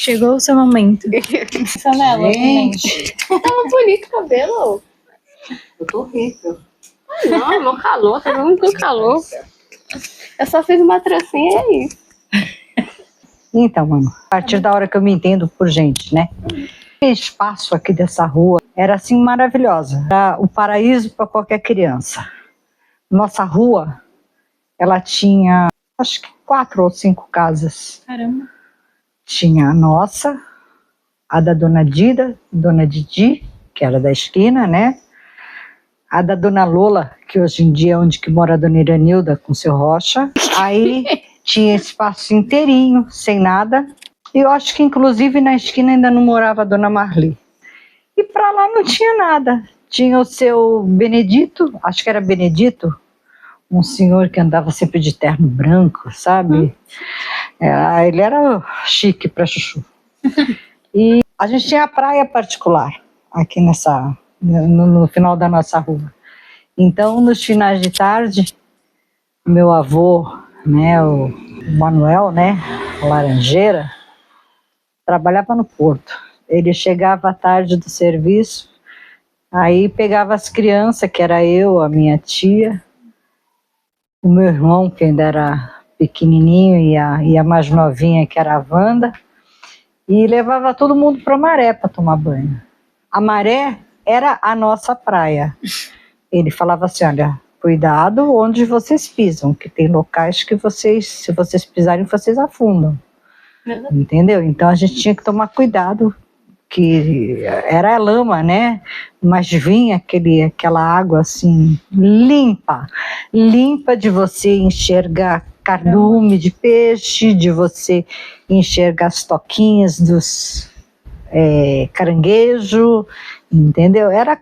Chegou o seu momento. Sanela, Gente, Tava bonito o cabelo. eu tô rica. Não, meu calor, tá muito calor. Eu só fiz uma trancinha e é isso. Então, mano, a partir da hora que eu me entendo por gente, né? O espaço aqui dessa rua era assim maravilhosa. Era o paraíso para qualquer criança. Nossa rua, ela tinha acho que 4 ou 5 casas. caramba. Tinha a nossa, a da Dona Dida, Dona Didi, que era da esquina, né? A da Dona Lola, que hoje em dia é onde que mora a Dona Iranilda com seu Rocha. Aí tinha espaço inteirinho, sem nada. E eu acho que inclusive na esquina ainda não morava a Dona Marli. E para lá não tinha nada. Tinha o seu Benedito, acho que era Benedito, um senhor que andava sempre de terno branco, sabe? Ele era chique para chuchu. E a gente tinha a praia particular aqui no final da nossa rua. Então, nos finais de tarde, meu avô, né, o Manuel, né, Laranjeira, trabalhava no porto. Ele chegava à tarde do serviço, aí pegava as crianças, que era eu, a minha tia, o meu irmão, que ainda era pequenininho, e a mais novinha, que era a Wanda, e levava todo mundo para a maré para tomar banho. A maré era a nossa praia. Ele falava assim, olha, cuidado onde vocês pisam, que tem locais que vocês, se vocês pisarem, vocês afundam. Entendeu? Então a gente tinha que tomar cuidado, que era lama, né? Mas vinha aquela água assim, limpa de você enxergar cardume de peixe, de você enxergar as toquinhas dos caranguejo, entendeu? Era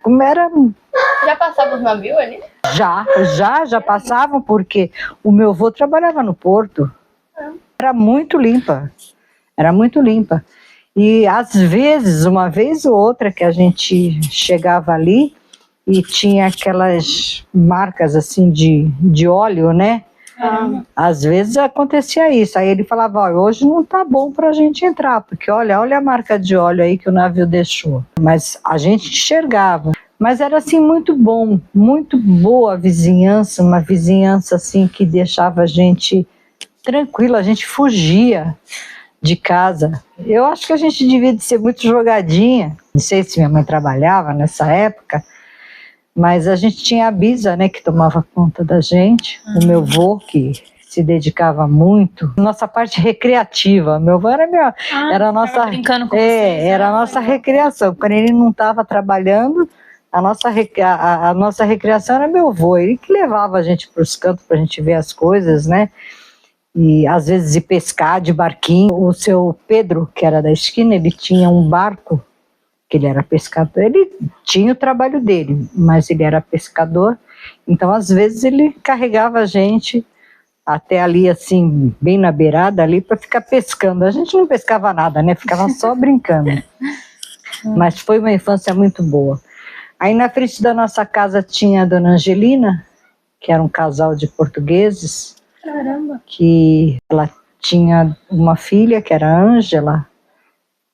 Já passava os navios ali? já passavam, porque o meu avô trabalhava no porto. Era muito limpa. E às vezes, uma vez ou outra, que a gente chegava ali e tinha aquelas marcas assim de óleo, né? Às vezes acontecia isso. Aí ele falava, olha, hoje não tá bom pra gente entrar, porque olha a marca de óleo aí que o navio deixou. Mas a gente enxergava. Mas era assim muito bom, muito boa a vizinhança, uma vizinhança assim que deixava a gente tranquila, a gente fugia de casa. Eu acho que a gente devia de ser muito jogadinha. Não sei se minha mãe trabalhava nessa época, mas a gente tinha a Bisa, né, que tomava conta da gente, o meu avô, que se dedicava muito. Nossa parte recreativa, meu avô era a nossa, brincando com vocês, era a nossa recreação. Quando ele não estava trabalhando, a nossa recreação era meu avô, ele que levava a gente para os cantos para a gente ver as coisas, né? E às vezes ir pescar de barquinho. O seu Pedro, que era da esquina, ele tinha um barco, que ele era pescador, ele tinha o trabalho dele, mas ele era pescador, então às vezes ele carregava a gente até ali assim, bem na beirada ali, para ficar pescando. A gente não pescava nada, né, ficava só brincando, mas foi uma infância muito boa. Aí na frente da nossa casa tinha a Dona Angelina, que era um casal de portugueses. Caramba. Que ela tinha uma filha, que era a Ângela,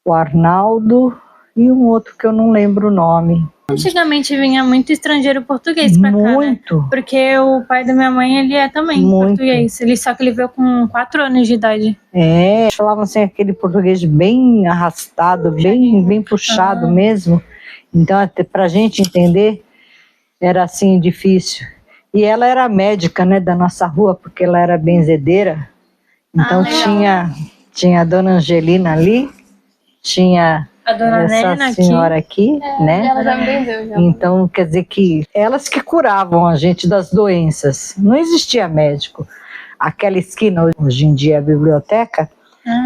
o Arnaldo e um outro que eu não lembro o nome. Antigamente vinha muito estrangeiro português pra cá, Muito. né? Porque o pai da minha mãe, ele é também português. Só que ele veio com 4 anos de idade. Eles falavam assim, aquele português bem arrastado, bem puxado mesmo. Então, até pra gente entender, era assim, difícil. E ela era médica, né, da nossa rua, porque ela era benzedeira. Então tinha a Dona Angelina ali, tinha A Dona essa Nena senhora aqui, né? Ela já me benzeu, já. Então, quer dizer que elas que curavam a gente das doenças. Não existia médico. Aquela esquina, hoje em dia é a biblioteca,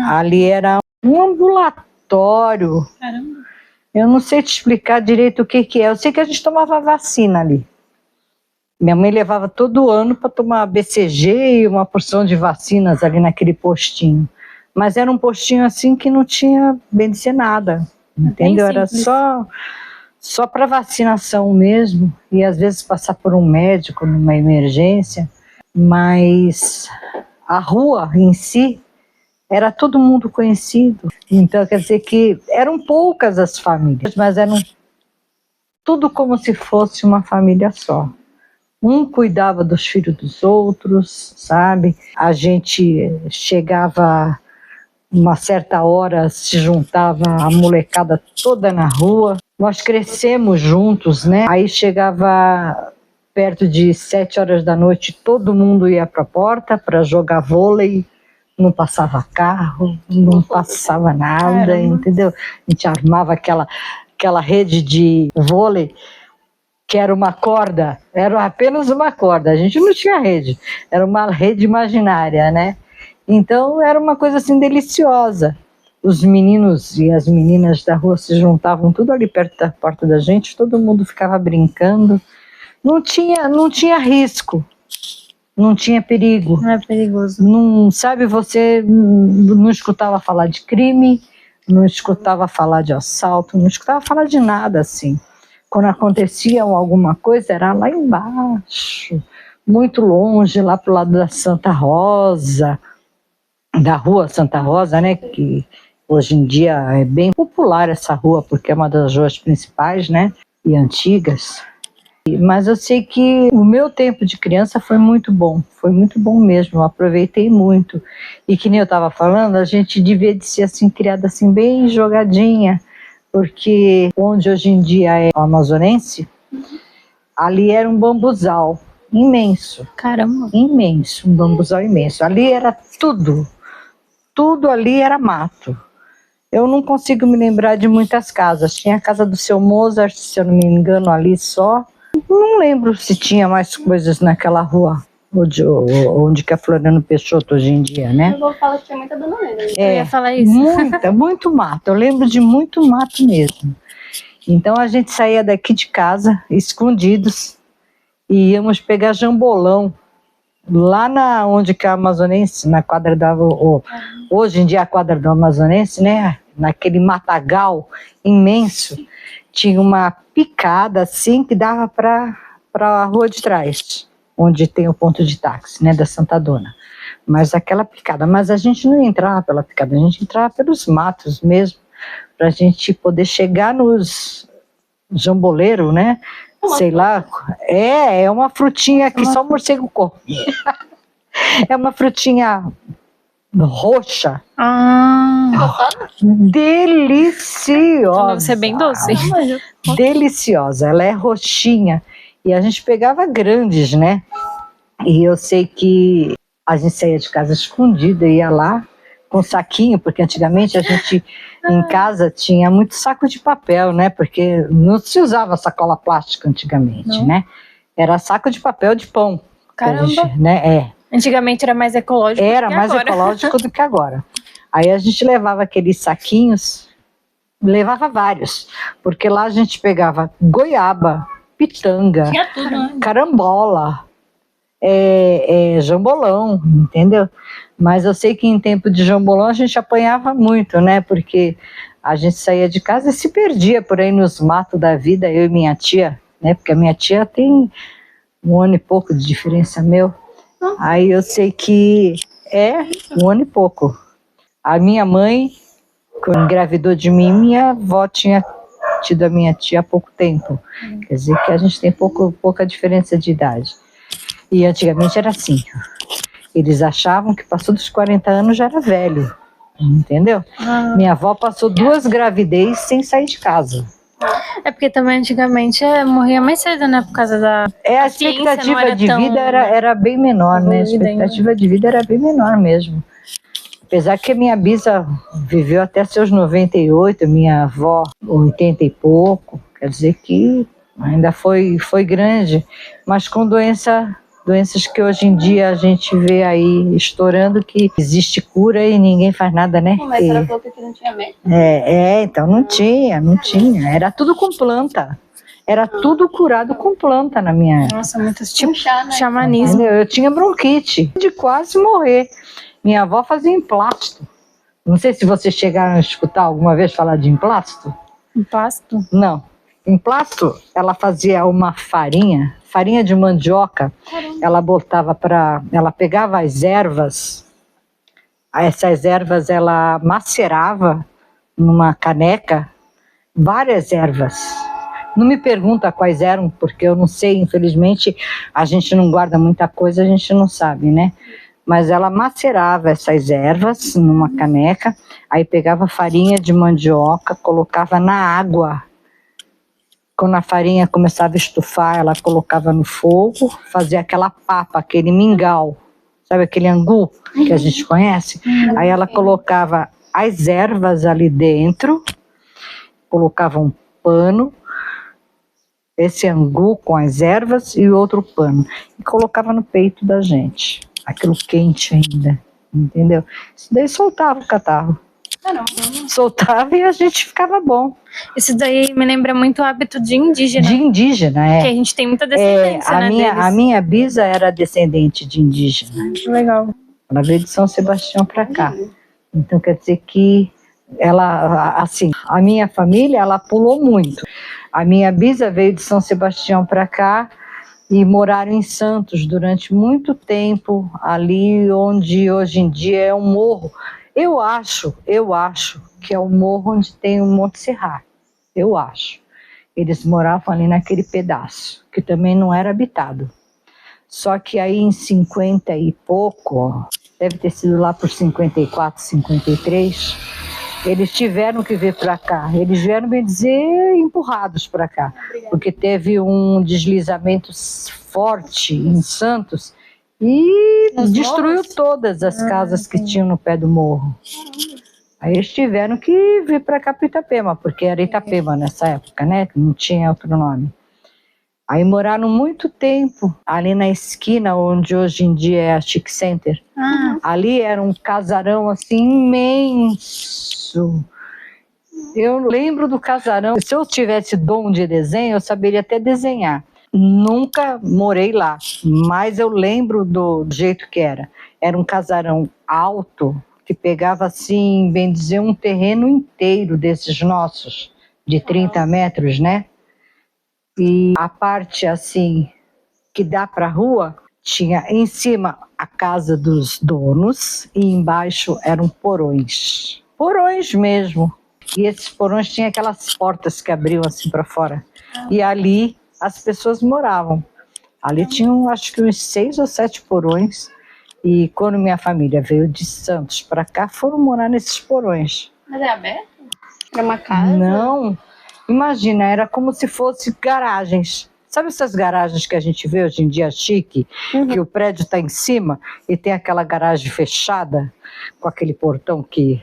ali era um ambulatório. Caramba. Eu não sei te explicar direito o que é. Eu sei que a gente tomava vacina ali. Minha mãe levava todo ano para tomar BCG e uma porção de vacinas ali naquele postinho. Mas era um postinho assim que não tinha, bem dizer, nada, entendeu? Era só para vacinação mesmo, e às vezes passar por um médico numa emergência. Mas a rua em si era todo mundo conhecido. Então, quer dizer que eram poucas as famílias, mas eram tudo como se fosse uma família só. Um cuidava dos filhos dos outros, sabe? A gente chegava uma certa hora, se juntava a molecada toda na rua. Nós crescemos juntos, né? Aí chegava perto de 7 horas da noite, todo mundo ia para a porta para jogar vôlei. Não passava carro, não passava nada, Caramba. entendeu? A gente armava aquela rede de vôlei, que era uma corda, era apenas uma corda, a gente não tinha rede, era uma rede imaginária, né? Então era uma coisa assim deliciosa. Os meninos e as meninas da rua se juntavam tudo ali perto da porta da gente, todo mundo ficava brincando. Não tinha risco, não tinha perigo. Não é perigoso. Não, sabe, você não escutava falar de crime, não escutava falar de assalto, não escutava falar de nada assim. Quando acontecia alguma coisa, era lá embaixo, muito longe, lá pro lado da Santa Rosa, da rua Santa Rosa, né, que hoje em dia é bem popular essa rua, porque é uma das ruas principais, né, e antigas. Mas eu sei que o meu tempo de criança foi muito bom mesmo, eu aproveitei muito. E que nem eu estava falando, a gente devia de ser assim, criada assim, bem jogadinha, porque onde hoje em dia é o Amazonense, ali era um bambuzal imenso. Caramba. Imenso, um bambuzal imenso. Ali era tudo ali era mato. Eu não consigo me lembrar de muitas casas. Tinha a casa do seu Mozart, se eu não me engano, ali só. Não lembro se tinha mais coisas naquela rua onde que é Floriano Peixoto hoje em dia, né? Eu vou falar que tinha muita dona Helena. Eu ia falar isso. Muito mato. Eu lembro de muito mato mesmo. Então a gente saía daqui de casa, escondidos, e íamos pegar jambolão lá onde que é a Amazonense, na quadra hoje em dia a quadra do Amazonense, né? Naquele matagal imenso, tinha uma picada assim que dava para a rua de trás, onde tem o ponto de táxi, né, da Santa Dona. Mas aquela picada, mas a gente não entrava pela picada, a gente entrava pelos matos mesmo, para a gente poder chegar nos jamboleiros, né? Sei lá, é uma frutinha que só o morcego come. É uma frutinha roxa. Deliciosa. Deve ser bem doce. Deliciosa, ela é roxinha. E a gente pegava grandes, né? E eu sei que a gente saía de casa escondida, ia lá com saquinho, porque antigamente a gente em casa tinha muito saco de papel, né? Porque não se usava sacola plástica antigamente, Não. né? Era saco de papel de pão. Caramba. Gente, né? Antigamente era mais ecológico Era do que mais agora. ecológico do que agora. Aí a gente levava aqueles saquinhos, levava vários, porque lá a gente pegava goiaba, pitanga, Tinha tudo, né? carambola, jambolão, entendeu? Mas eu sei que em tempo de jambolão a gente apanhava muito, né? Porque a gente saía de casa e se perdia por aí nos matos da vida, eu e minha tia, né? Porque a minha tia tem 1 ano e pouco de diferença meu. Aí eu sei que 1 ano e pouco. A minha mãe, quando engravidou de mim, minha avó tinha tido a minha tia há pouco tempo. Quer dizer que a gente tem pouca diferença de idade. E antigamente era assim. Eles achavam que passou dos 40 anos já era velho. Entendeu? Minha avó passou 2 gravidez sem sair de casa. É porque também antigamente morria mais cedo, né? Por causa da... A ciência não expectativa era de tão vida era bem menor, né? A evoluída ainda. expectativa de vida era bem menor mesmo. Apesar que a minha bisa viveu até seus 98, minha avó 80 e pouco, quer dizer que ainda foi grande, mas com doenças que hoje em dia a gente vê aí estourando, que existe cura e ninguém faz nada, né? Mas era falou que não tinha médico. Então não tinha, era tudo com planta. Era tudo curado com planta na minha época. Nossa, muitos tipos chá, né? xamanismo. Entendeu? Eu tinha bronquite, de quase morrer. Minha avó fazia emplasto. Não sei se vocês chegaram a escutar alguma vez falar de emplasto. Emplasto? Não. Emplasto, ela fazia uma farinha de mandioca. Caramba. Ela pegava as ervas Essas ervas ela macerava numa caneca várias ervas. Não me pergunta quais eram, porque eu não sei, infelizmente, a gente não guarda muita coisa, a gente não sabe, né? Mas ela macerava essas ervas numa caneca, aí pegava farinha de mandioca, colocava na água. Quando a farinha começava a estufar, ela colocava no fogo, fazia aquela papa, aquele mingau, sabe aquele angu que a gente conhece? Aí ela colocava as ervas ali dentro, colocava um pano, esse angu com as ervas e outro pano, e colocava no peito da gente, aquilo quente ainda, entendeu? Isso daí soltava o catarro. Soltava e a gente ficava bom. Isso daí me lembra muito o hábito de indígena. De indígena, Que a gente tem muita descendência, né, deles. A minha bisa era descendente de indígena. Legal. Ela veio de São Sebastião para cá. Então quer dizer que ela, assim, a minha família, ela pulou muito. A minha bisa veio de São Sebastião para cá e moraram em Santos durante muito tempo, ali onde hoje em dia é um morro. Eu acho que é o morro onde tem o Monte Serra. Eu acho. Eles moravam ali naquele pedaço, que também não era habitado. Só que aí em 50 e pouco, deve ter sido lá por 54, 53, eles tiveram que vir para cá. Eles vieram, bem dizer, empurrados para cá. Porque teve um deslizamento forte em Santos e destruiu todas as casas que tinham no pé do morro. Aí eles tiveram que vir para cá para Itapema, porque era Itapema nessa época, né? Não tinha outro nome. Aí moraram muito tempo ali na esquina onde hoje em dia é a Chic Center. Ali era um casarão assim imenso. Eu lembro do casarão. Se eu tivesse dom de desenho, eu saberia até desenhar. Nunca morei lá, mas eu lembro do jeito que era. Era um casarão alto, que pegava assim, bem dizer, um terreno inteiro desses nossos, de 30 metros, né? E a parte assim, que dá para a rua, tinha em cima a casa dos donos e embaixo eram porões. Porões mesmo. E esses porões tinham aquelas portas que abriam assim para fora. E ali as pessoas moravam. Ali tinham acho que uns 6 ou 7 porões. E quando minha família veio de Santos para cá, foram morar nesses porões. Mas é aberto? Era uma casa? Não, imagina, era como se fosse garagens. Sabe essas garagens que a gente vê hoje em dia chique? Que o prédio está em cima e tem aquela garagem fechada, com aquele portão que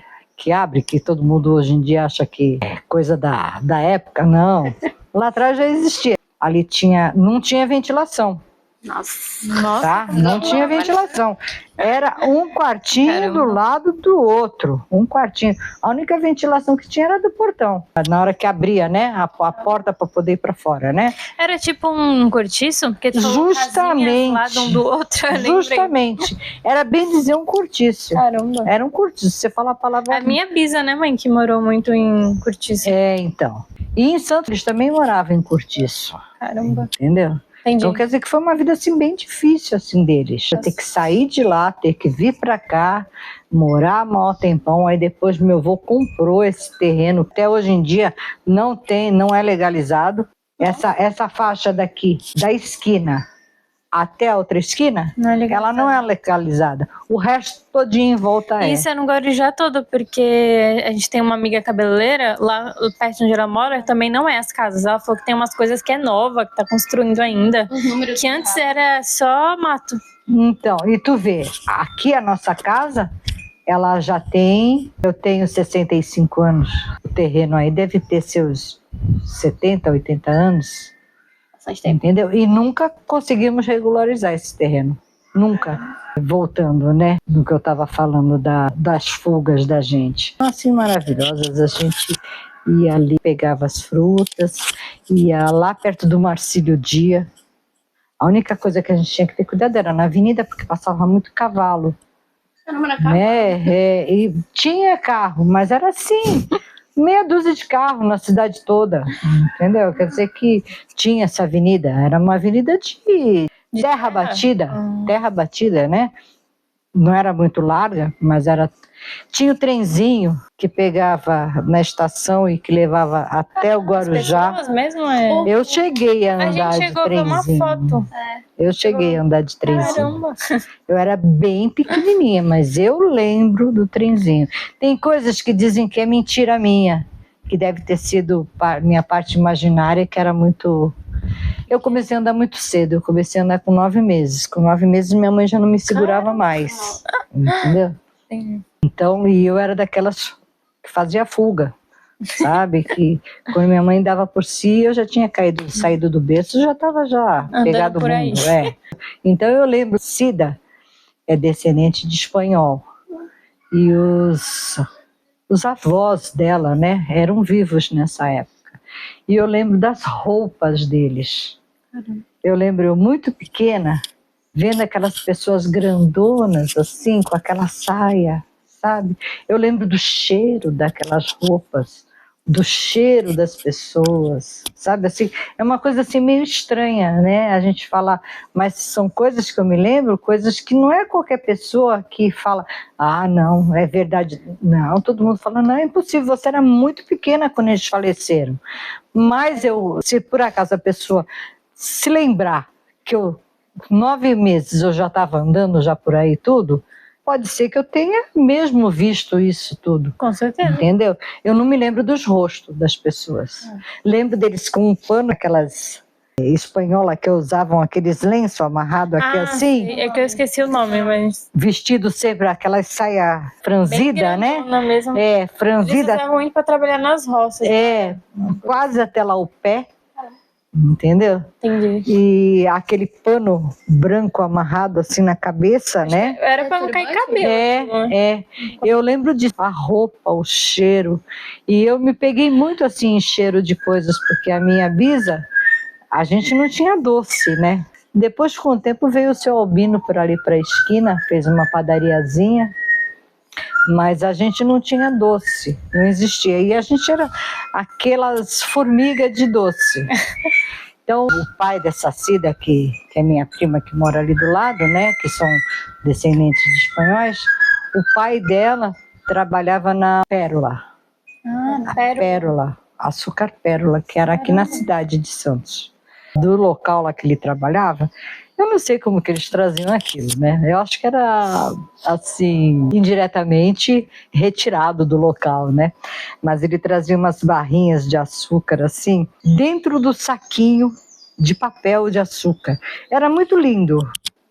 abre, que todo mundo hoje em dia acha que é coisa da época. Não, lá atrás já existia. Ali não tinha ventilação. Nossa. Tá? Não tinha ventilação. Era um quartinho do lado do outro. Um quartinho. A única ventilação que tinha era do portão. Na hora que abria, né? A porta para poder ir para fora, né? Era tipo um cortiço? Porque tu falou casinhas lá de um do outro. Justamente. Era bem dizer um cortiço. Caramba. Era um cortiço. Você fala a palavra. A minha bisa, né, mãe? Que morou muito em cortiço. É, então. E em Santos eles também moravam em cortiço. Caramba. Entendeu? Entendi. Então quer dizer que foi uma vida assim bem difícil assim deles. Ter que sair de lá, ter que vir para cá, morar maior tempão. Aí depois meu avô comprou esse terreno. Até hoje em dia não é legalizado. Essa faixa daqui, da esquina até a outra esquina, não é legalizado. Ela não é legalizada. O resto todinho em volta é. Isso é no Guarujá todo, porque a gente tem uma amiga cabeleireira, lá perto onde ela mora, também não é as casas. Ela falou que tem umas coisas que é nova, que tá construindo ainda, que antes era só mato. Então, e tu vê, aqui a nossa casa, ela já tem, eu tenho 65 anos, o terreno aí deve ter seus 70, 80 anos. Entendeu? E nunca conseguimos regularizar esse terreno. Nunca. Voltando, né? No que eu estava falando das fugas da gente. Assim, maravilhosas. A gente ia ali, pegava as frutas, ia lá perto do Marcílio Dia. A única coisa que a gente tinha que ter cuidado era na avenida, porque passava muito cavalo. E tinha carro, mas era assim... meia dúzia de carros na cidade toda, entendeu? Quer dizer que tinha essa avenida, era uma avenida de terra batida, né? não era muito larga, mas tinha o trenzinho que pegava na estação e que levava até o Guarujá. As pessoas mesmo Eu cheguei a A andar gente de chegou a ver uma trenzinho. foto. Eu cheguei a andar de trenzinho. Caramba. Eu era bem pequenininha, mas eu lembro do trenzinho. Tem coisas que dizem que é mentira minha, que deve ter sido minha parte imaginária, que era muito... Eu comecei a andar muito cedo, eu comecei a andar com 9 meses. Com 9 meses minha mãe já não me segurava mais, entendeu? Sim. Então, e eu era daquelas que fazia fuga, sabe? Que quando minha mãe dava por si, eu já tinha saído do berço, já estava pegado por o aí. mundo. Então eu lembro, Cida é descendente de espanhol. E os avós dela, né, eram vivos nessa época. E eu lembro das roupas deles. Eu lembro, eu muito pequena, vendo aquelas pessoas grandonas, assim, com aquela saia, sabe? Eu lembro do cheiro daquelas roupas, do cheiro das pessoas, sabe? Assim, é uma coisa assim meio estranha, né? A gente fala, mas são coisas que eu me lembro, coisas que não é qualquer pessoa que fala, ah, não, é verdade. Não, todo mundo fala, não, é impossível, você era muito pequena quando eles faleceram. Mas se por acaso a pessoa se lembrar que 9 meses eu já estava andando já por aí tudo, pode ser que eu tenha mesmo visto isso tudo. Com certeza. Entendeu? Eu não me lembro dos rostos das pessoas. Lembro deles com um pano, aquelas espanholas que usavam aqueles lenços amarrados aqui assim. Sim. É que eu esqueci o nome, mas... Vestido sempre, aquela saia franzida, né? Mesmo. Franzida. Eles usavam muito para trabalhar nas roças. Quase até lá o pé. Entendeu? Entendi. E aquele pano branco amarrado assim na cabeça, né? Era para não cair cabelo. Eu lembro disso, a roupa, o cheiro. E eu me peguei muito assim em cheiro de coisas, porque a minha bisa, a gente não tinha doce, né? Depois, com o tempo, veio o seu Albino por ali para a esquina, fez uma padariazinha. Mas a gente não tinha doce, não existia. E a gente era aquelas formigas de doce. Então, o pai dessa Cida, que é minha prima, que mora ali do lado, né, que são descendentes de espanhóis, o pai dela trabalhava na Pérola. Pérola, açúcar Pérola, que era aqui na cidade de Santos. Do local lá que ele trabalhava, eu não sei como que eles traziam aquilo, né? Eu acho que era, assim, indiretamente retirado do local, né? Mas ele trazia umas barrinhas de açúcar, assim, dentro do saquinho de papel de açúcar. Era muito lindo,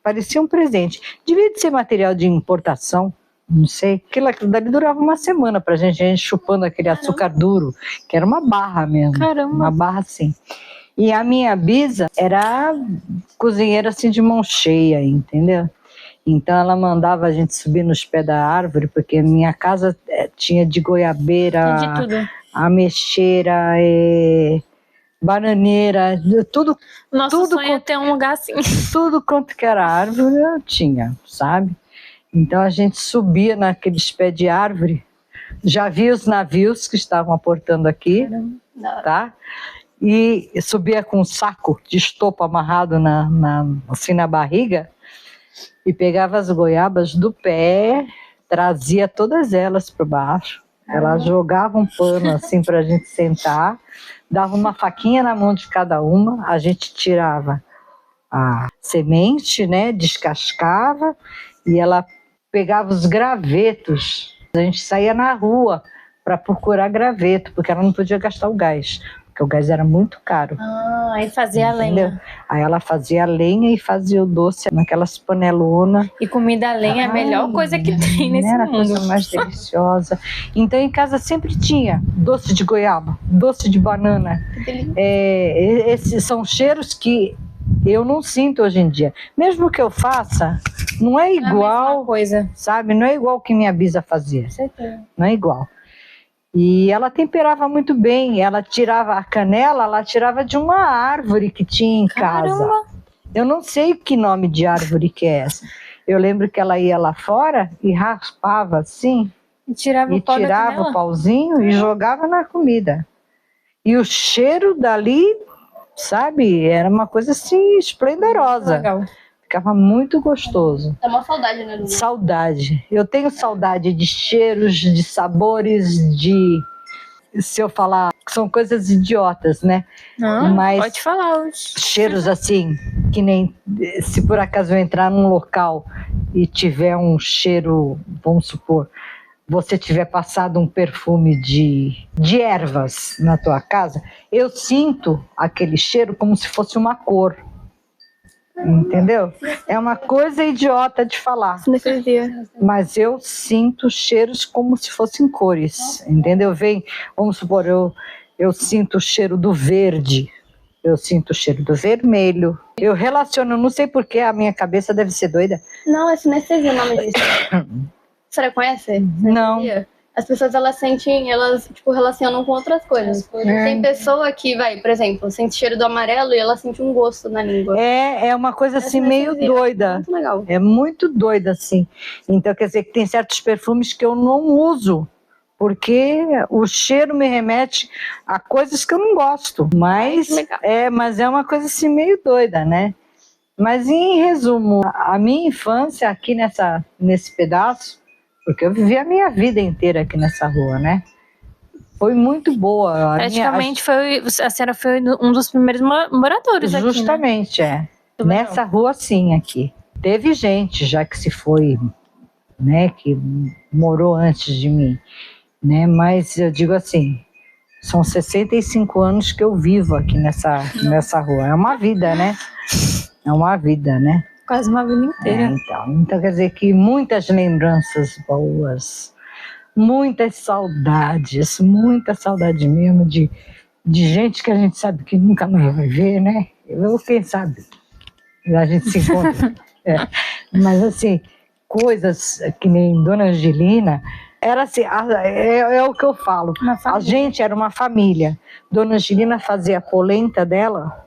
parecia um presente. Devia de ser material de importação, não sei. Aquilo dali durava uma semana pra gente, a gente chupando aquele açúcar duro, que era uma barra mesmo. Caramba. Uma barra assim. E a minha bisa era cozinheira assim de mão cheia, entendeu? Então ela mandava a gente subir nos pés da árvore, porque minha casa tinha de goiabeira, de tudo. ameixeira, bananeira, tudo. Nosso sonho é ter um lugar assim. Tudo quanto que era árvore eu tinha, sabe? Então a gente subia naqueles pés de árvore, já via os navios que estavam aportando aqui, tá? E subia com um saco de estopa amarrado assim na barriga e pegava as goiabas do pé, trazia todas elas para baixo. Ela jogava um pano assim para a gente sentar, dava uma faquinha na mão de cada uma, a gente tirava a semente, né, descascava e ela pegava os gravetos. A gente saía na rua para procurar graveto, porque ela não podia gastar o gás. Porque o gás era muito caro. Aí fazia a lenha. Aí ela fazia a lenha e fazia o doce naquelas panelonas. E comida a lenha é a melhor coisa que tem nesse era mundo. Era a coisa mais deliciosa. Então em casa sempre tinha doce de goiaba, doce de banana. Esses são cheiros que eu não sinto hoje em dia. Mesmo que eu faça, não é igual, coisa, sabe? Não é igual o que minha bisa fazia. Certeza. Não é igual. E ela temperava muito bem, ela tirava a canela, ela tirava de uma árvore que tinha em casa. Eu não sei que nome de árvore que é essa. Eu lembro que ela ia lá fora e raspava assim, e tirava o pauzinho e jogava na comida. E o cheiro dali, sabe, era uma coisa assim esplendorosa. Legal. Ficava muito gostoso. É uma saudade, né, Dudu? Saudade. Eu tenho saudade de cheiros, de sabores, de... Se eu falar, são coisas idiotas, né? Não, mas pode falar hoje. Cheiros assim, que nem se por acaso eu entrar num local e tiver um cheiro, vamos supor, você tiver passado um perfume de ervas na tua casa, eu sinto aquele cheiro como se fosse uma cor. Entendeu? É uma coisa idiota de falar. Mas eu sinto cheiros como se fossem cores. Entendeu? Vamos supor, eu sinto o cheiro do verde. Eu sinto o cheiro do vermelho. Eu relaciono, não sei porquê, a minha cabeça deve ser doida. Não, é sinestesia o nome disso. Você reconhece? Não. As pessoas, elas tipo, relacionam com outras coisas. Tem pessoa que por exemplo, sente cheiro do amarelo e ela sente um gosto na língua. É uma coisa assim meio doida. Muito legal. É muito doida, assim. Então, quer dizer que tem certos perfumes que eu não uso, porque o cheiro me remete a coisas que eu não gosto. Mas é uma coisa assim meio doida, né? Mas em resumo, a minha infância aqui nesse pedaço, porque eu vivi a minha vida inteira aqui nessa rua, né? Foi muito boa. Praticamente a senhora foi um dos primeiros moradores aqui, né? Justamente, nessa rua sim, aqui. Teve gente já que se foi, né, que morou antes de mim, né? Mas eu digo assim, são 65 anos que eu vivo aqui nessa rua. É uma vida, né? É uma vida, né? Quase uma vida inteira. Então quer dizer que muitas lembranças boas, muita saudade mesmo de gente que a gente sabe que nunca mais vai ver, né? Ou quem sabe, a gente se encontra. Mas assim, coisas que nem Dona Angelina, era assim, é o que eu falo, a gente era uma família. Dona Angelina fazia a polenta dela,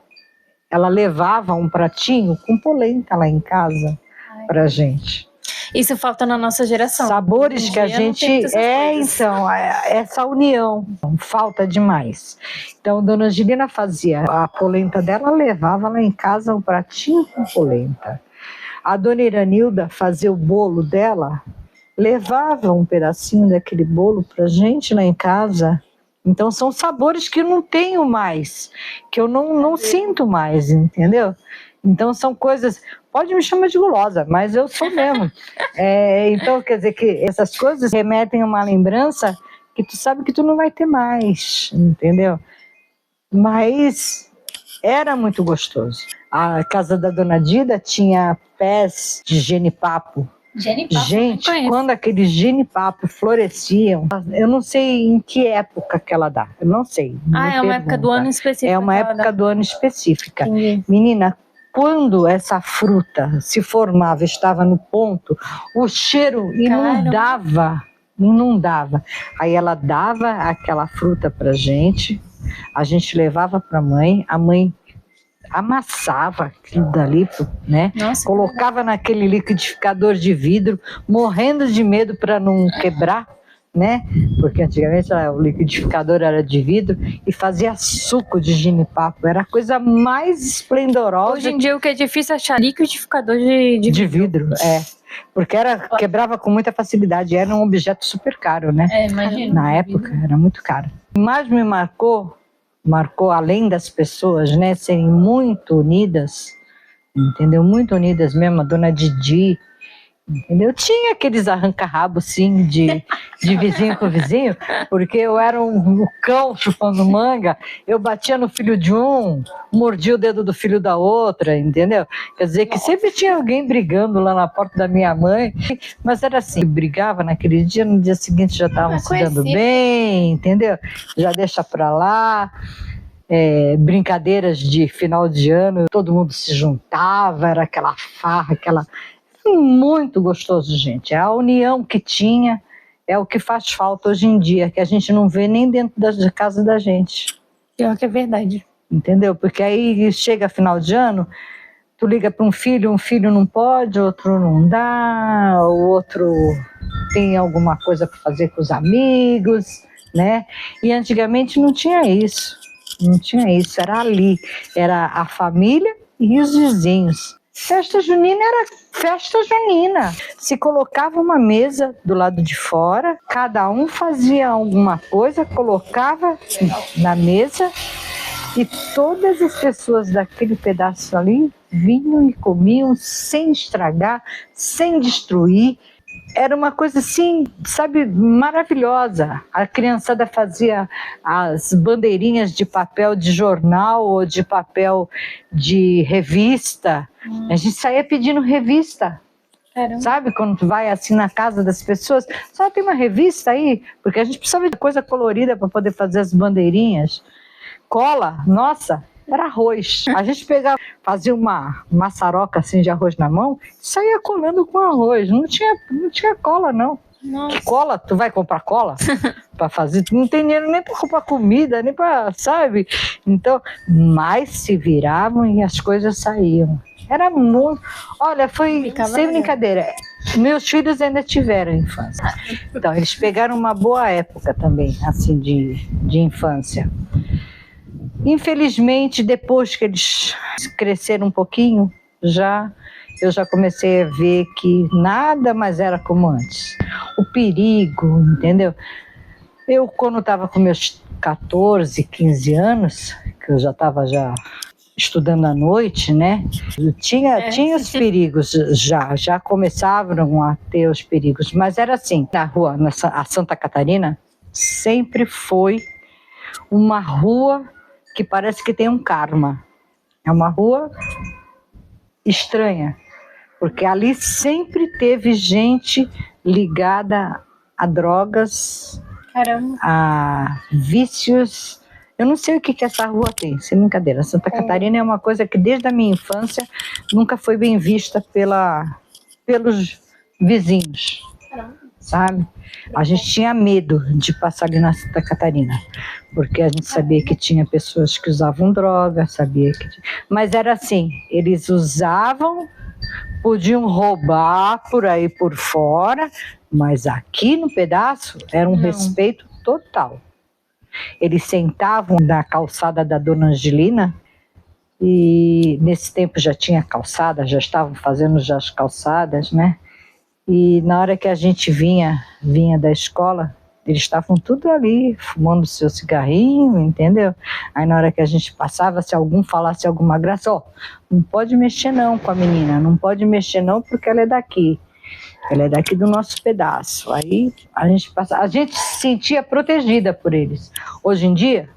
ela levava um pratinho com polenta lá em casa pra gente. Isso falta na nossa geração. Sabores que a gente... essa união falta demais. Então, Dona Angelina fazia a polenta dela, levava lá em casa um pratinho com polenta. A Dona Iranilda fazia o bolo dela, levava um pedacinho daquele bolo pra gente lá em casa. Então são sabores que eu não tenho mais, que eu não sinto mais, entendeu? Então são coisas, pode me chamar de gulosa, mas eu sou mesmo. Então quer dizer que essas coisas remetem a uma lembrança que tu sabe que tu não vai ter mais, entendeu? Mas era muito gostoso. A casa da Dona Dida tinha pés de genipapo. Gente, quando aqueles genipapo floresciam, eu não sei em que época que ela dá, eu não sei. É uma época do ano específica. É uma época do ano específica. Entendi. Menina, quando essa fruta se formava, estava no ponto, o cheiro inundava. Aí ela dava aquela fruta pra gente, a gente levava pra mãe, a mãe amassava aquilo dali, né? Nossa, colocava naquele liquidificador de vidro, morrendo de medo para não quebrar, né? Porque antigamente o liquidificador era de vidro e fazia suco de genipapo, era a coisa mais esplendorosa. Hoje em dia o que é difícil é achar liquidificador de vidro, porque quebrava com muita facilidade, era um objeto super caro, né? Imagina. Na época era muito caro. O que mais me marcou além das pessoas, né, serem muito unidas, entendeu? Muito unidas mesmo, a Dona Didi, entendeu? Tinha aqueles arranca-rabos, sim, de vizinho com vizinho, porque eu era um cão chupando manga, eu batia no filho de um, mordia o dedo do filho da outra, entendeu? Quer dizer que sempre tinha alguém brigando lá na porta da minha mãe, mas era assim, brigava naquele dia, no dia seguinte já estavam se dando bem, entendeu? Já deixa pra lá. Brincadeiras de final de ano, todo mundo se juntava, era aquela farra, muito gostoso, gente. A união que tinha é o que faz falta hoje em dia, que a gente não vê nem dentro da casa da gente. Pior que é verdade. Entendeu? Porque aí chega final de ano, tu liga para um filho não pode, outro não dá, o outro tem alguma coisa para fazer com os amigos, né? E antigamente não tinha isso, era ali, era a família e os vizinhos. Festa junina era festa junina. Se colocava uma mesa do lado de fora, cada um fazia alguma coisa, colocava na mesa e todas as pessoas daquele pedaço ali vinham e comiam sem estragar, sem destruir. Era uma coisa assim, sabe, maravilhosa. A criançada fazia as bandeirinhas de papel de jornal ou de papel de revista. A gente saía pedindo revista. Caramba. Sabe, quando tu vai assim na casa das pessoas, só tem uma revista aí? Porque a gente precisava de coisa colorida para poder fazer as bandeirinhas. Cola, nossa, era arroz. A gente pegava, fazia uma maçaroca assim de arroz na mão e saía colando com arroz. Não tinha cola, não. Nossa. Que cola? Tu vai comprar cola para fazer? Tu não tem dinheiro nem para comprar comida, nem para, sabe? Então, mas se viravam e as coisas saíam. Era muito... Olha, foi sem brincadeira. Meus filhos ainda tiveram infância. Então, eles pegaram uma boa época também, assim, de infância. Infelizmente, depois que eles cresceram um pouquinho, eu já comecei a ver que nada mais era como antes. O perigo, entendeu? Eu, quando estava com meus 14, 15 anos, que eu já estava estudando à noite, né? Tinha os perigos, já começavam a ter os perigos, mas era assim, na rua, a Santa Catarina, sempre foi uma rua que parece que tem um karma. É uma rua estranha, porque ali sempre teve gente ligada a drogas, Caramba. a vícios. Eu não sei o que essa rua tem, sem brincadeira. Santa Catarina é uma coisa que desde a minha infância nunca foi bem vista pelos vizinhos, sabe? A gente tinha medo de passar ali na Santa Catarina, porque a gente sabia que tinha pessoas que usavam droga, mas era assim, eles usavam, podiam roubar por aí por fora, mas aqui no pedaço era um respeito total. Eles sentavam na calçada da Dona Angelina, e nesse tempo já tinha calçada, já estavam fazendo já as calçadas, né? E na hora que a gente vinha da escola, eles estavam tudo ali, fumando seu cigarrinho, entendeu? Aí na hora que a gente passava, se algum falasse alguma graça, ó, não pode mexer não com a menina, não pode mexer não porque ela é daqui. Ela é daqui do nosso pedaço. Aí a gente se sentia protegida por eles. Hoje em dia,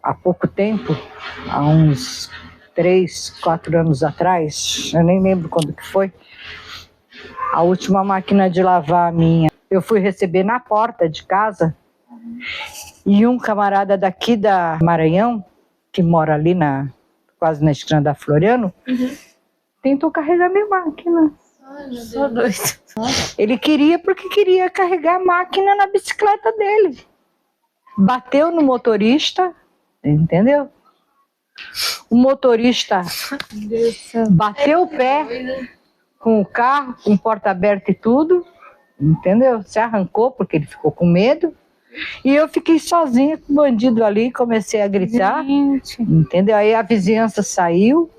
há pouco tempo, há uns 3, 4 anos atrás, eu nem lembro quando que foi, a última máquina de lavar minha, eu fui receber na porta de casa e um camarada daqui da Maranhão, que mora ali quase na esquina da Floriano, tentou carregar minha máquina. Ai, meu Só Deus. dois. Ele queria porque queria carregar a máquina na bicicleta dele. Bateu no motorista, entendeu? O motorista bateu o pé com o carro, com porta aberta e tudo, entendeu? Se arrancou porque ele ficou com medo. E eu fiquei sozinha com o bandido ali, comecei a gritar, Gente. entendeu? Aí a vizinhança saiu,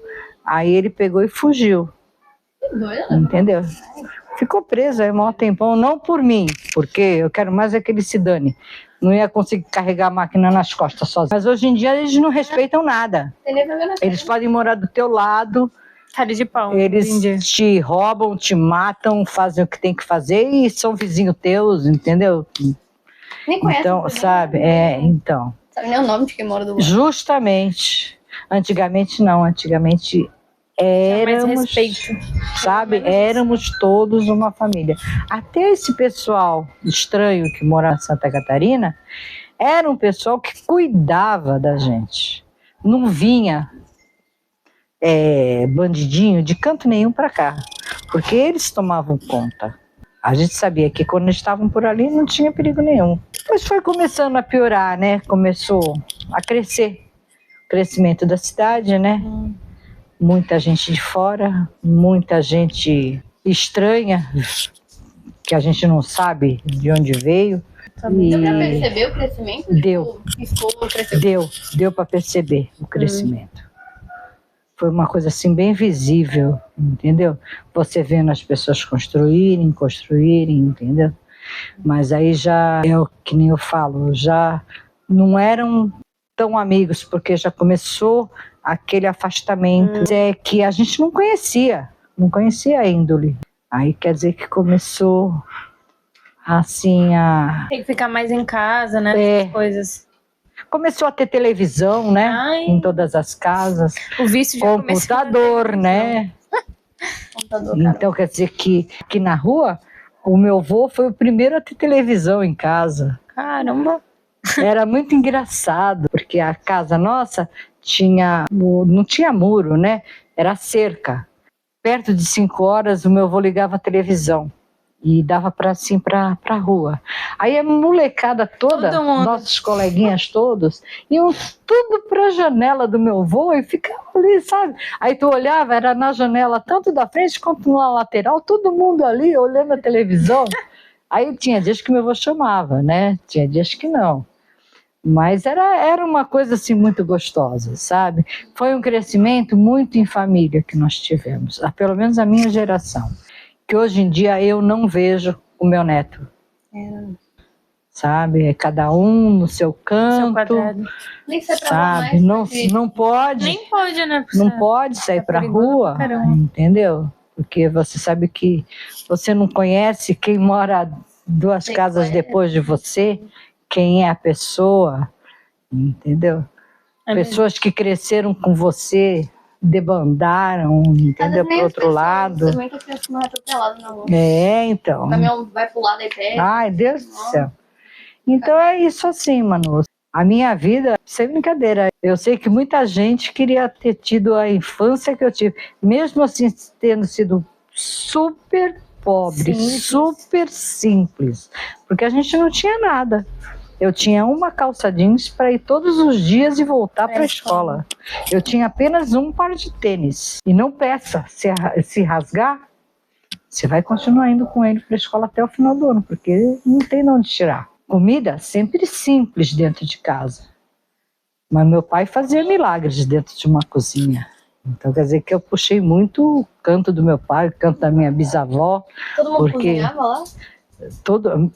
aí ele pegou e fugiu. Entendeu? Ficou preso aí um maior tempão, não por mim, porque eu quero mais é que ele se dane. Não ia conseguir carregar a máquina nas costas sozinho. Mas hoje em dia eles não respeitam nada. Eles podem morar do teu lado, Cara de pau. eles te roubam, te matam, fazem o que tem que fazer e são vizinhos teus, entendeu? Nem conhece. Então, sabe? Então. Sabe nem o nome de quem mora do lado. Justamente. Antigamente não, antigamente Mais éramos, respeito. sabe, éramos todos uma família. Até esse pessoal estranho que mora na Santa Catarina, era um pessoal que cuidava da gente. Não vinha bandidinho de canto nenhum para cá, porque eles tomavam conta. A gente sabia que quando eles estavam por ali não tinha perigo nenhum. Depois foi começando a piorar, né? Começou a crescer. O crescimento da cidade, né? Muita gente de fora, muita gente estranha, que a gente não sabe de onde veio. Deu pra perceber o crescimento? Deu. Tipo, piscou, cresceu. Deu para perceber o crescimento. Foi uma coisa assim bem visível, entendeu? Você vendo as pessoas construírem, entendeu? Mas aí já é o que nem eu falo, já não eram tão amigos, porque já começou aquele afastamento que a gente não conhecia a índole. Aí quer dizer que começou assim a... Tem que ficar mais em casa, né? Essas coisas. Começou a ter televisão, né? Em todas as casas. O vício já computador, né? Computador, então quer dizer que aqui na rua, o meu avô foi o primeiro a ter televisão em casa. Caramba! Era muito engraçado, porque a casa nossa não tinha muro, né? Era cerca. Perto de 5 horas, o meu avô ligava a televisão e dava para a rua. Aí a molecada toda, nossos coleguinhas todos, iam tudo para a janela do meu avô e ficavam ali, sabe? Aí tu olhava, era na janela tanto da frente quanto na lateral, todo mundo ali olhando a televisão. Aí tinha dias que meu avô chamava, né? Tinha dias que não. Mas era uma coisa assim muito gostosa, sabe? Foi um crescimento muito em família que nós tivemos, pelo menos a minha geração, que hoje em dia eu não vejo o meu neto. Sabe? É cada um no seu canto, nem sai pra sabe? Não pode. Nem pode, né? Não pode sair para a rua, entendeu? Porque você sabe que você não conhece quem mora 2 casas depois de você, quem é a pessoa, entendeu? Pessoas que cresceram com você, debandaram, entendeu? Pro outro lado. Também que a criança não é atropelada na rua. Então. O caminhão vai pro lado e pega. Ai, Deus do céu. Então é isso assim, Manu. A minha vida, sem brincadeira, eu sei que muita gente queria ter tido a infância que eu tive, mesmo assim tendo sido super pobre, super simples, porque a gente não tinha nada. Eu tinha uma calça jeans para ir todos os dias e voltar para a escola. Eu tinha apenas um par de tênis. E não peça, se rasgar, você vai continuar indo com ele para a escola até o final do ano, porque não tem de onde tirar. Comida sempre simples dentro de casa. Mas meu pai fazia milagres dentro de uma cozinha. Então quer dizer que eu puxei muito o canto do meu pai, o canto da minha bisavó. Todo mundo cozinhava lá?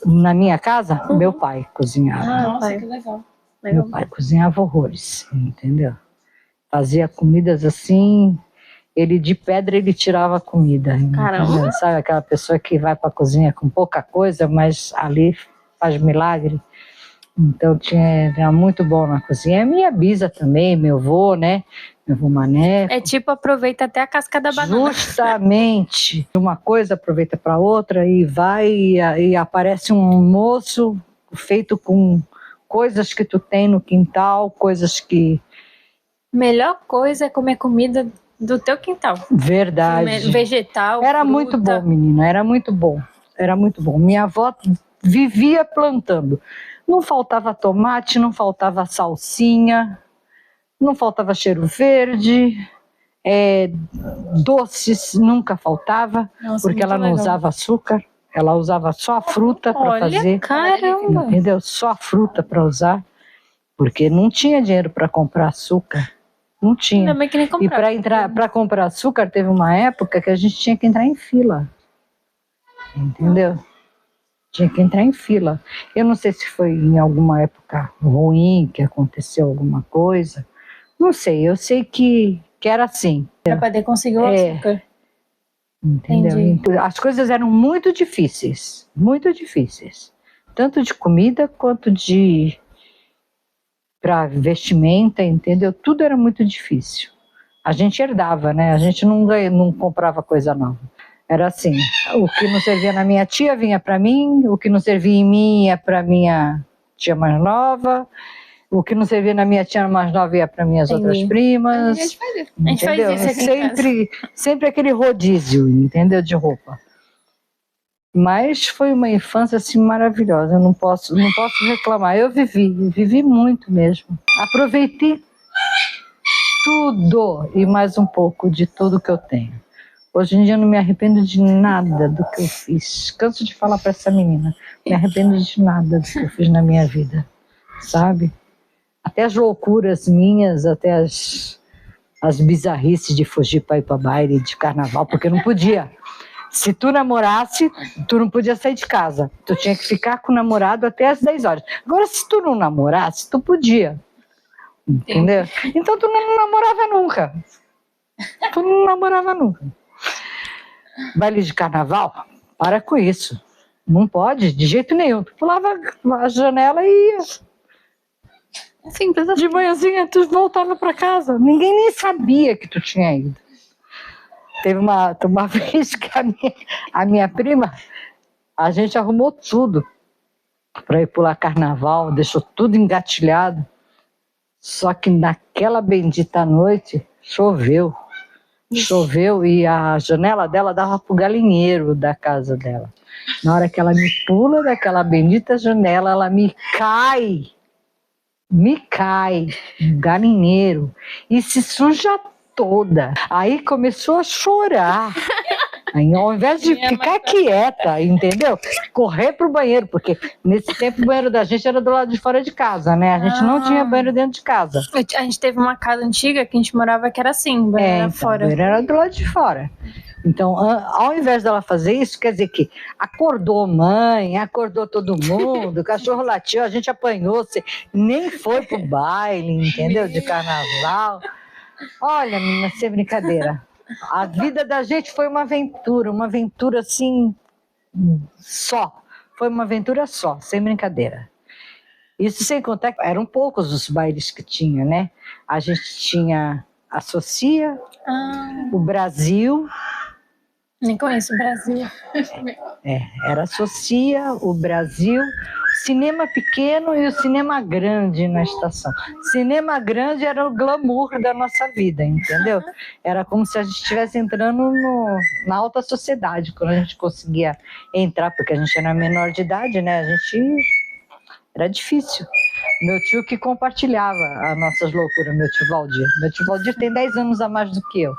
Na minha casa, meu pai cozinhava. Nossa, que legal. Meu pai cozinhava horrores, entendeu? Fazia comidas assim, de pedra ele tirava a comida. Caramba! Sabe aquela pessoa que vai para a cozinha com pouca coisa, mas ali faz milagre? Então era muito bom na cozinha. Minha bisa também, meu avô, né? Meu avô Mané. É tipo, aproveita até a casca da banana. Justamente. Uma coisa aproveita para outra e vai e aparece um moço feito com coisas que tu tem no quintal, coisas que... Melhor coisa é comer comida do teu quintal. Verdade. Vegetal, Era fruta. muito bom, menina, era muito bom. Era muito bom. Minha avó vivia plantando. Não faltava tomate, não faltava salsinha, não faltava cheiro verde, doces nunca faltava. Nossa, porque ela não usava açúcar, ela usava só a fruta para fazer. Caramba! Entendeu? Só a fruta para usar, porque não tinha dinheiro para comprar açúcar. Não tinha. Também que nem comprar. E para comprar açúcar, teve uma época que a gente tinha que entrar em fila. Entendeu? Tinha que entrar em fila. Eu não sei se foi em alguma época ruim, que aconteceu alguma coisa. Não sei, eu sei que era assim. Para poder conseguir o açúcar. Entendeu? Entendi. As coisas eram muito difíceis. Muito difíceis. Tanto de comida quanto para vestimenta, entendeu? Tudo era muito difícil. A gente herdava, né? A gente não comprava coisa nova. Era assim, o que não servia na minha tia vinha para mim, o que não servia em mim ia para minha tia mais nova, o que não servia na minha tia mais nova ia para minhas outras primas. A gente faz isso. A gente faz isso aqui em casa. Sempre aquele rodízio, entendeu? De roupa. Mas foi uma infância assim maravilhosa, eu não posso reclamar. Eu vivi muito mesmo. Aproveitei tudo e mais um pouco de tudo que eu tenho. Hoje em dia eu não me arrependo de nada do que eu fiz. Canso de falar para essa menina. Me arrependo de nada do que eu fiz na minha vida, sabe? Até as loucuras minhas, até as as bizarrices de fugir para ir para baile de carnaval, porque não podia. Se tu namorasse, tu não podia sair de casa. Tu tinha que ficar com o namorado até as 10 horas. Agora, se tu não namorasse, tu podia. Entendeu? Então tu não namorava nunca. Tu não namorava nunca. Baile de carnaval? Para com isso. Não pode, de jeito nenhum. Tu pulava a janela e ia. Simples assim. De manhãzinha tu voltava para casa. Ninguém nem sabia que tu tinha ido. Teve uma vez que a minha prima, a gente arrumou tudo para ir pular carnaval, deixou tudo engatilhado. Só que naquela bendita noite choveu. Choveu e a janela dela dava pro galinheiro da casa dela. Na hora que ela me pula daquela bendita janela, ela me cai no galinheiro e se suja toda. Aí começou a chorar. Aí, ao invés de ficar quieta, entendeu? Correr pro banheiro, porque nesse tempo o banheiro da gente era do lado de fora de casa, né? A gente não tinha banheiro dentro de casa. A gente teve uma casa antiga que a gente morava que era assim, o banheiro era Então, fora. O banheiro era do lado de fora. Então, ao invés dela fazer isso, quer dizer que acordou mãe, acordou todo mundo, o cachorro latiu, a gente apanhou, nem foi pro baile, entendeu? De carnaval. Olha, menina, sem brincadeira. A vida da gente foi uma aventura assim, só. Foi uma aventura só, sem brincadeira. Isso sem contar que eram poucos os bailes que tinha, né? A gente tinha a Socia, o Brasil. Nem conheço o Brasil. Era a Socia, o Brasil, o cinema pequeno e o cinema grande na estação. Cinema grande era o glamour da nossa vida, entendeu? Era como se a gente estivesse entrando na alta sociedade, quando a gente conseguia entrar, porque a gente era menor de idade, né? Era difícil. Meu tio que compartilhava as nossas loucuras, meu tio Valdir. Meu tio Valdir tem 10 anos a mais do que eu.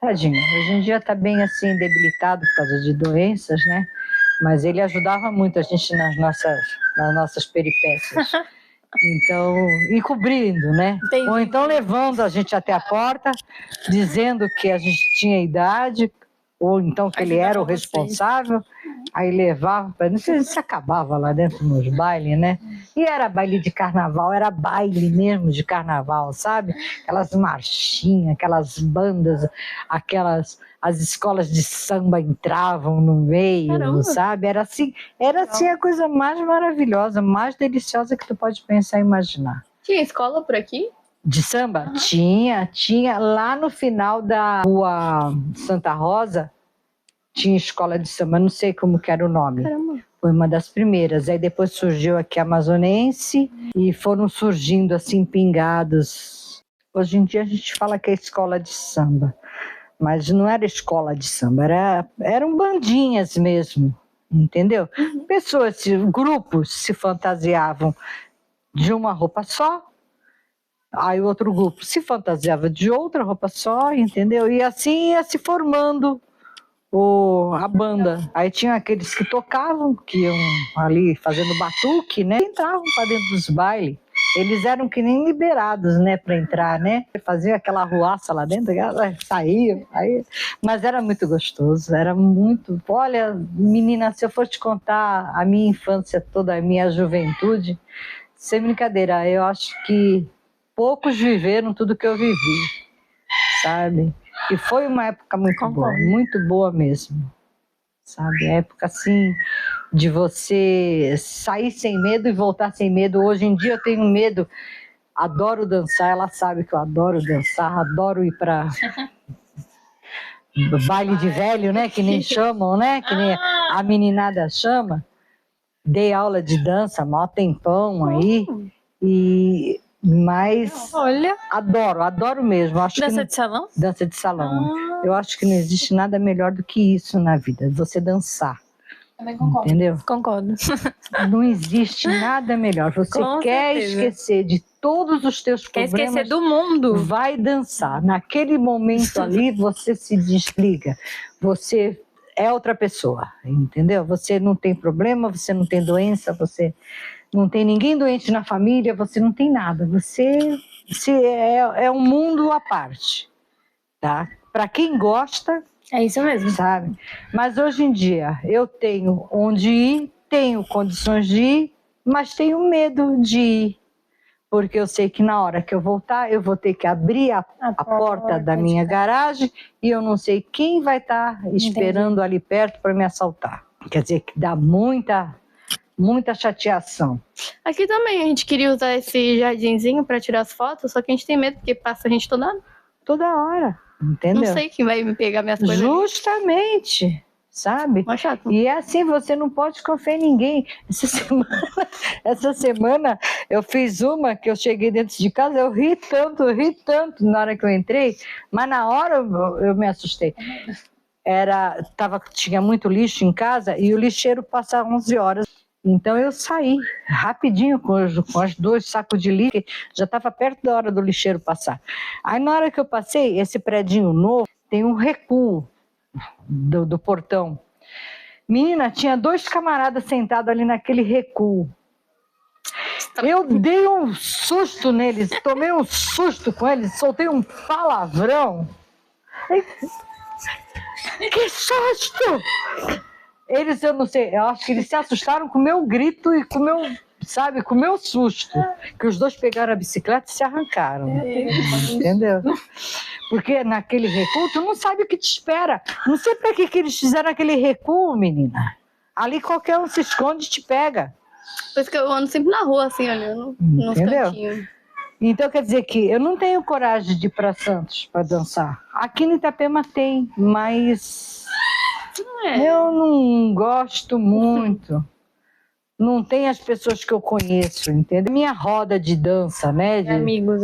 Tadinho, hoje em dia está bem assim, debilitado por causa de doenças, né? Mas ele ajudava muito a gente nas nossas peripécias. Então, encobrindo, né? Entendi. Ou então levando a gente até a porta, dizendo que a gente tinha idade, ou então que ele era o responsável, aí levava para dentro, a gente se acabava lá dentro nos bailes, né? E era baile de carnaval, era baile mesmo de carnaval, sabe? Aquelas marchinhas, aquelas bandas, as escolas de samba entravam no meio, Caramba. sabe? Era assim a coisa mais maravilhosa, mais deliciosa que tu pode pensar e imaginar. Tinha escola por aqui? De samba? Tinha lá no final da rua Santa Rosa, tinha escola de samba, não sei como que era o nome. Caramba. Foi uma das primeiras. Aí depois surgiu aqui a Amazonense e foram surgindo assim pingados. Hoje em dia a gente fala que é escola de samba, mas não era escola de samba, eram bandinhas mesmo, entendeu? Pessoas, grupos se fantasiavam de uma roupa só, aí o outro grupo se fantasiava de outra roupa só, entendeu? E assim ia se formando a banda. Aí tinha aqueles que tocavam, que iam ali fazendo batuque, né? Entravam para dentro dos bailes. Eles eram que nem liberados, né, para entrar, né? Faziam aquela arruaça lá dentro, saíam. Mas era muito gostoso, era muito... Olha, menina, se eu for te contar a minha infância toda, a minha juventude, sem brincadeira, eu acho que poucos viveram tudo que eu vivi, sabe? E foi uma época muito boa mesmo, sabe? A época assim de você sair sem medo e voltar sem medo. Hoje em dia eu tenho medo, adoro dançar, ela sabe que eu adoro dançar, adoro ir para baile de velho, né? Que nem chamam, né? Que nem a meninada chama. Dei aula de dança há maior tempão aí, mas Olha, adoro mesmo. Acho dança que de salão? dança de salão. Eu acho que não existe nada melhor do que isso na vida, você dançar. Também concordo. Entendeu? Concordo. Não existe nada melhor. Você Com quer certeza. esquecer de todos os teus Quer problemas, esquecer do mundo? vai dançar. Naquele momento ali, você se desliga. Você é outra pessoa, entendeu? Você não tem problema, você não tem doença, você não tem ninguém doente na família, você não tem nada. Você é um mundo à parte, tá? Para quem gosta, É isso mesmo. sabe? Mas hoje em dia eu tenho onde ir, tenho condições de ir, mas tenho medo de ir. Porque eu sei que na hora que eu voltar, eu vou ter que abrir a porta da minha garagem e eu não sei quem vai estar esperando ali perto para me assaltar. Quer dizer, que dá muita chateação. Aqui também a gente queria usar esse jardinzinho pra tirar as fotos, só que a gente tem medo, porque passa a gente Toda hora, entendeu? Não sei quem vai me pegar minhas coisas. Justamente, sabe? Mó chato. E é assim, você não pode confiar em ninguém. Essa semana eu fiz uma que eu cheguei dentro de casa, eu ri tanto na hora que eu entrei, mas na hora eu me assustei. Tinha muito lixo em casa e o lixeiro passa 11 horas. Então eu saí rapidinho com os 2 sacos de lixo, já estava perto da hora do lixeiro passar. Aí na hora que eu passei, esse predinho novo tem um recuo do portão. Menina, tinha 2 camaradas sentados ali naquele recuo. Eu dei um susto neles, tomei um susto com eles, soltei um palavrão. Que susto! Eles, eu não sei, eu acho que eles se assustaram com o meu grito e com o meu, sabe, com o meu susto. Que os 2 pegaram a bicicleta e se arrancaram. Entendeu? Porque naquele recuo, tu não sabe o que te espera. Não sei para que eles fizeram aquele recuo, menina. Ali qualquer um se esconde e te pega. Por isso que eu ando sempre na rua, assim, olhando nos cantinhos. Então quer dizer que eu não tenho coragem de ir para Santos para dançar. Aqui no Itapema tem, mas eu não gosto muito. Não tem as pessoas que eu conheço, entendeu? Minha roda de dança, né? De amigos.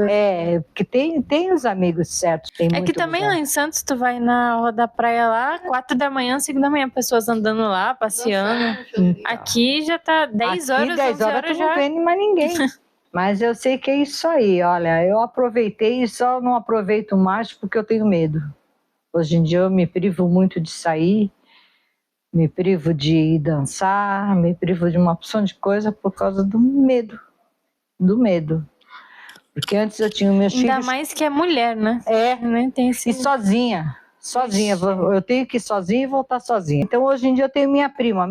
Porque tem os amigos certos. Tem É que também lá em Santos, tu vai na rua da praia lá, 4 da manhã, 5 da manhã, pessoas andando lá, passeando. Aqui já tá 10 horas, aqui, 10 horas tu já não vende mais ninguém. Mas eu sei que é isso aí, olha, eu aproveitei e só não aproveito mais porque eu tenho medo. Hoje em dia eu me privo muito de sair, me privo de ir dançar, me privo de uma opção de coisa por causa do medo. Porque antes eu tinha meus filhos... Ainda mais que é mulher, né? Né? Tem esse... E sozinha, eu tenho que ir sozinha e voltar sozinha. Então hoje em dia eu tenho minha prima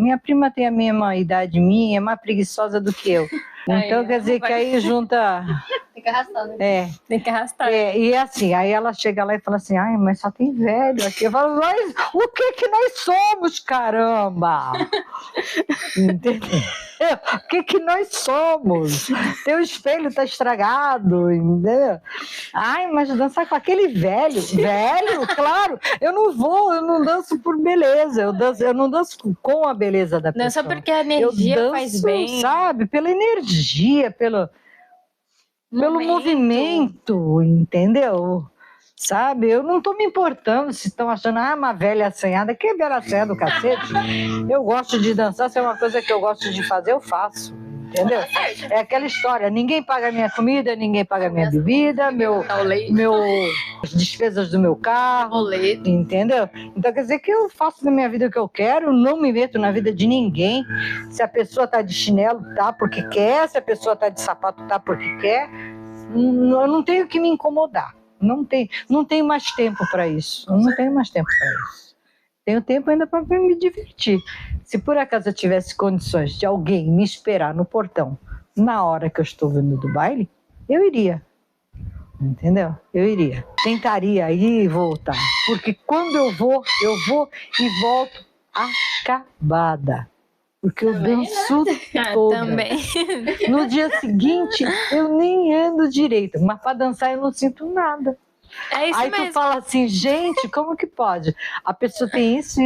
tem a mesma idade minha, é mais preguiçosa do que eu. Então quer dizer que aí junta... Tem que arrastar, né? Tem que arrastar. E assim, aí ela chega lá e fala assim, ai, mas só tem velho aqui. Eu falo, mas o que nós somos, caramba? Entendeu? O que nós somos? Teu espelho tá estragado, entendeu? Ai, mas dançar com aquele velho, claro, eu não danço por beleza, eu não danço com a beleza da pessoa. Dança porque a energia faz bem. Sabe, pela energia, pelo movimento, entendeu? Sabe, eu não tô me importando se estão achando, uma velha assanhada. Que velha assanhada do cacete? Eu gosto de dançar, se é uma coisa que eu gosto de fazer, eu faço. Entendeu? É aquela história, ninguém paga minha comida, ninguém paga minha bebida, as despesas do meu carro, entendeu? Então quer dizer que eu faço na minha vida o que eu quero, não me meto na vida de ninguém. Se a pessoa tá de chinelo, tá porque quer, se a pessoa tá de sapato, tá porque quer. Eu não tenho que me incomodar, não tenho mais tempo para isso, Tenho tempo ainda para me divertir. Se por acaso eu tivesse condições de alguém me esperar no portão na hora que eu estou vindo do baile, eu iria. Entendeu? Eu iria. Tentaria ir e voltar. Porque quando eu vou e volto acabada. Porque eu danço toda. Também. No dia seguinte, eu nem ando direito. Mas para dançar eu não sinto nada. É isso Aí mesmo. tu fala assim, gente, como que pode? A pessoa tem isso,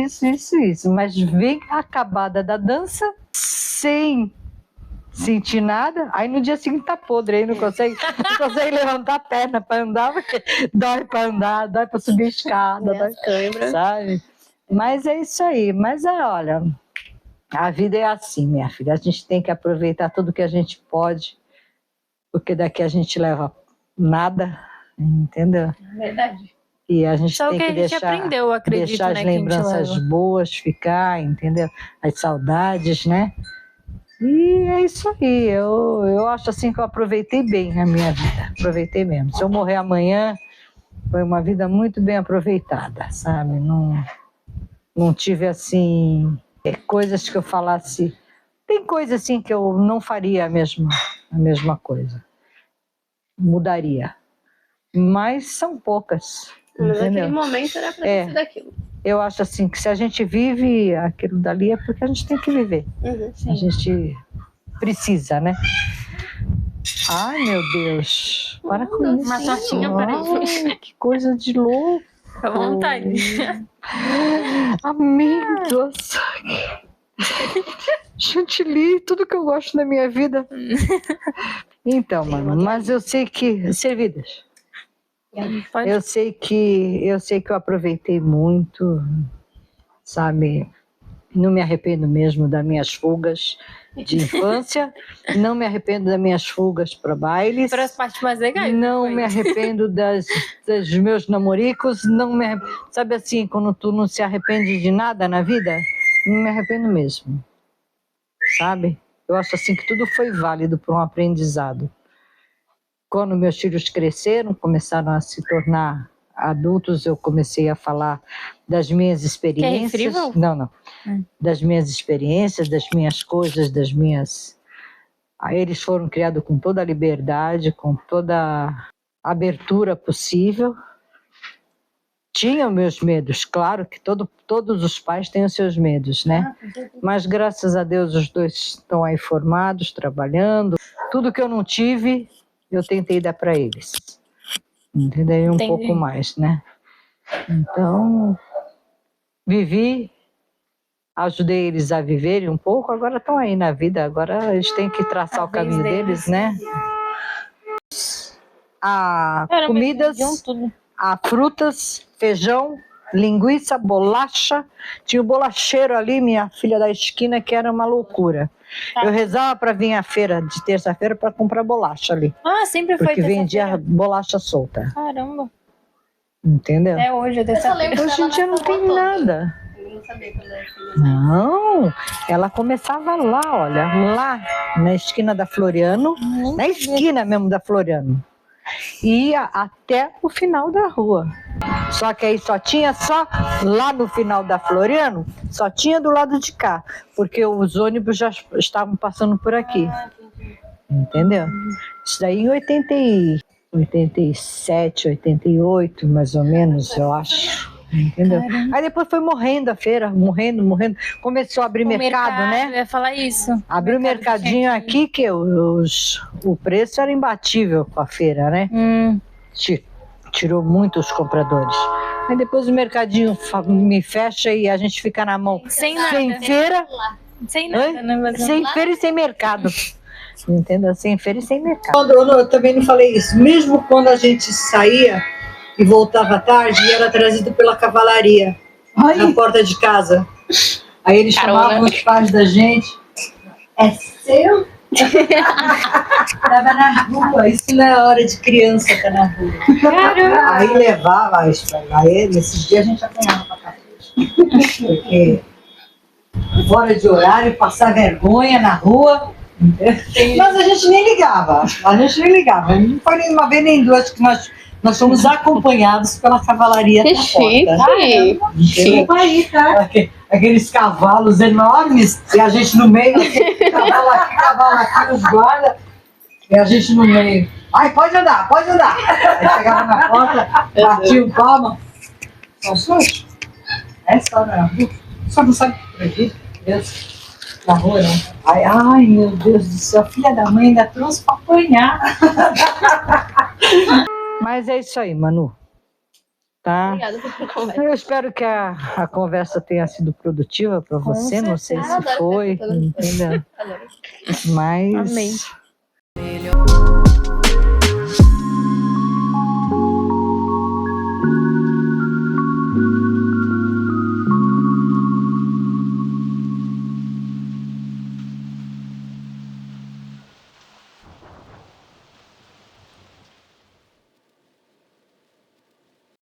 mas vem acabada da dança sem sentir nada, aí no dia seguinte tá podre, aí não consegue levantar a perna para andar, porque dói para andar, dói para subir a escada, sabe? Mas é isso aí, olha, a vida é assim, minha filha, a gente tem que aproveitar tudo que a gente pode, porque daqui a gente leva nada, entendeu? Verdade. E a gente Só tem que que a gente deixar, aprendeu, acredito, deixar as né, que a gente lembranças leva. boas ficar, entendeu? As saudades, né? E é isso aí, eu acho assim que eu aproveitei bem a minha vida, aproveitei mesmo. Se eu morrer amanhã, foi uma vida muito bem aproveitada, sabe? Não tive assim, coisas que eu falasse. Tem coisa assim que eu não faria a mesma coisa, mudaria, mas são poucas. Mas entendeu? naquele momento era pra ter sido aquilo. Eu acho assim que se a gente vive aquilo dali é porque a gente tem que viver. A gente precisa, né? Ai, meu Deus. Para com isso. Uma tortinha para Ai, que coisa de louco. Fica à vontade. Amigos. Chantilly, tudo que eu gosto na minha vida. Então, mano, mas eu sei que... Servidas. Eu sei que eu aproveitei muito, sabe? Não me arrependo mesmo das minhas fugas de infância, não me arrependo das minhas fugas para bailes. Para as partes mais legais. Não me arrependo dos meus namoricos, não me arrependo. Sabe assim, quando tu não se arrepende de nada na vida, não me arrependo mesmo, sabe? Eu acho assim que tudo foi válido para um aprendizado. Quando meus filhos cresceram, começaram a se tornar adultos, eu comecei a falar das minhas experiências. Não. Das minhas experiências, das minhas coisas, das minhas... Aí eles foram criados com toda a liberdade, com toda a abertura possível. Tinham meus medos, claro que todos os pais têm os seus medos, né? Mas graças a Deus os dois estão aí formados, trabalhando. Tudo que eu não tive... eu tentei dar para eles, entendeu? Um pouco mais, né? Então, vivi, ajudei eles a viverem um pouco, agora estão aí na vida, agora eles têm que traçar o caminho deles, né? A comidas, a frutas, feijão, linguiça, bolacha, tinha o bolacheiro ali, minha filha da esquina, que era uma loucura. Eu rezava para vir à feira de terça-feira para comprar bolacha ali. Ah, sempre foi terça-feira. Porque vendia bolacha solta. Caramba. Entendeu? É hoje, é terça-feira. Hoje em dia não tem nada. Não, ela começava lá, olha, lá na esquina da Floriano, na esquina mesmo da Floriano. Ia até o final da rua. Só que aí só lá no final da Floriano, só tinha do lado de cá, porque os ônibus já estavam passando por aqui. Entendeu? Isso daí em 87, 88, mais ou menos, eu acho. Entendeu? Aí depois foi morrendo a feira, morrendo. Começou a abrir mercado, né? Eu ia falar isso. Abriu o mercadinho aqui, que o preço era imbatível com a feira, né? Tirou muitos compradores. Aí depois o mercadinho me fecha e a gente fica na mão. Sem nada. Sem feira. Sem nada, né? Sem feira e sem mercado. Entendeu? Sem feira e sem mercado. Eu também não falei isso. Mesmo quando a gente saía e voltava tarde, era trazido pela cavalaria na porta de casa. Aí eles chamavam os pais da gente. É seu? Tava na rua, isso não é hora de criança, tá na rua. Caramba. Aí levava, aí nesses dias a gente apanhava pra cacete. Porque fora de horário, passar vergonha na rua. Mas a gente nem ligava. Não foi nem uma vez nem duas que nós fomos acompanhados pela cavalaria na porta. Chique. Aí, tá? Aqueles cavalos enormes e a gente no meio, cavalo aqui, os guardas, e a gente no meio. Ai, pode andar. Aí chegava na porta, batia o palma. Só na rua. Só não sabe por aqui, Deus. Na rua, não. Ai, meu Deus do céu, filha da mãe ainda trouxe pra apanhar. Mas é isso aí, Manu. Tá? Obrigada pela conversa. Eu espero que a conversa tenha sido produtiva para você. Não sei se foi, entendeu? Mas... Amém.